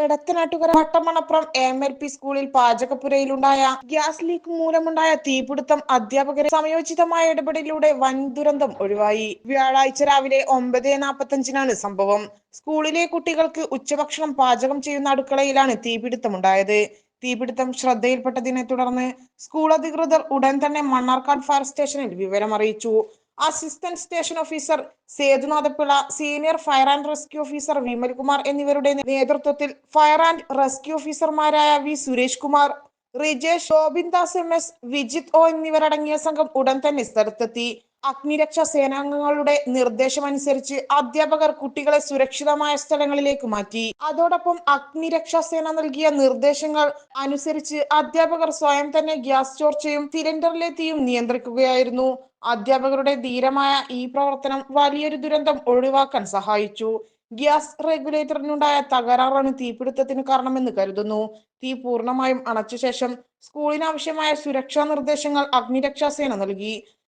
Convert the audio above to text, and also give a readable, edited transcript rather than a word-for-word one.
Edathanattukara Vattamanappuram MLP സ്കൂളിൽ പാചകപ്പുരയിലുണ്ടായ gas leak മൂലമുണ്ടായ തീപിടുത്തം അധ്യാപകരെ സമയോചിതമായ ഇടപെടലിലൂടെ വൻ ദുരന്തം ഒഴിവായി. വ്യാഴാഴ്ച രാവിലെ 9:45-നാണ് സംഭവം. സ്കൂളിലെ കുട്ടികൾക്ക് ഉച്ചഭക്ഷണം പാചകം ചെയ്യുന്ന അടുക്കളയിലാണ് തീപിടുത്തമുണ്ടായത്. തീപിടുത്തം ശ്രദ്ധയിൽപ്പെട്ടതിനെ തുടർന്ന് സ്കൂൾ അധികൃതർ ഉടൻ തന്നെ മണ്ണാർക്കാട് ഫയർ സ്റ്റേഷനിൽ വിവരം അറിയിച്ചു. Assistant station officer Sethunathapillai, senior fire and rescue officer Vimalkumar എന്നിവരുടെ നേതൃത്വത്തിൽ ഫയർ ആൻഡ് റെസ്ക്യൂ ഓഫീസർമാരായ സുരേഷ് കുമാർ, റിജേഷ്, ഗോവിന്ദാസ് MS, വിജിത് O എന്നിവരടങ്ങിയ സംഘം ഉടൻ തന്നെ സ്ഥലത്തെത്തി. അഗ്നിരക്ഷാ സേനാംഗങ്ങളുടെ നിർദ്ദേശമനുസരിച്ച് അധ്യാപകർ കുട്ടികളെ സുരക്ഷിതമായ സ്ഥലങ്ങളിലേക്ക് മാറ്റി. അതോടൊപ്പം അഗ്നിരക്ഷാ സേന നൽകിയ നിർദ്ദേശങ്ങൾ അനുസരിച്ച് അധ്യാപകർ സ്വയം തന്നെ ഗ്യാസ് ചോർച്ചയും സിലിണ്ടറിലെ തീയും നിയന്ത്രിക്കുകയായിരുന്നു. അധ്യാപകരുടെ ധീരമായ ഈ പ്രവർത്തനം വലിയൊരു ദുരന്തം ഒഴിവാക്കാൻ സഹായിച്ചു. ഗ്യാസ് റെഗുലേറ്ററിനുണ്ടായ തകരാറാണ് തീപിടുത്തത്തിന് കാരണമെന്ന് കരുതുന്നു. തീ പൂർണ്ണമായും അണച്ച ശേഷം സ്കൂളിനാവശ്യമായ സുരക്ഷാ നിർദ്ദേശങ്ങൾ അഗ്നിരക്ഷാ സേന നൽകി.